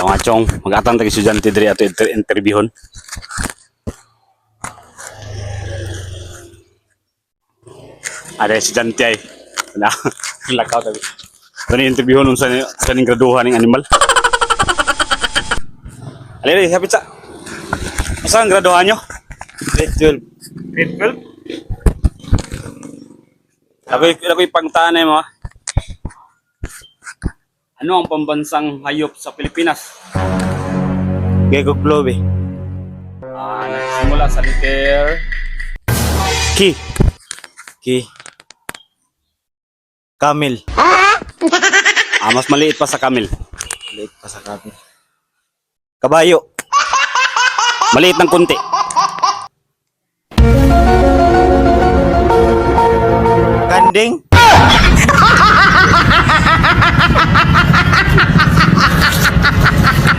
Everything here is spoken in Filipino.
Mga chong, mag-atang tagi estudyante diri ato interviewon. Ada estudyante ay. Wala. Lakaw tabi. Kani interviewon unsa ning graduhan ning animal. Ali, hapit sa. Asa ang graduhan nyo? Grade 12. Grade 12? Ako'y pangtanay mo. Ano ang pambansang hayop sa Pilipinas? Gecko Globe. Nagsimula sa letter K. Okay. Camel. Mas maliit pa sa camel. Maliit pa sa camel. Kabayo. Maliit ng kunti. Kanding.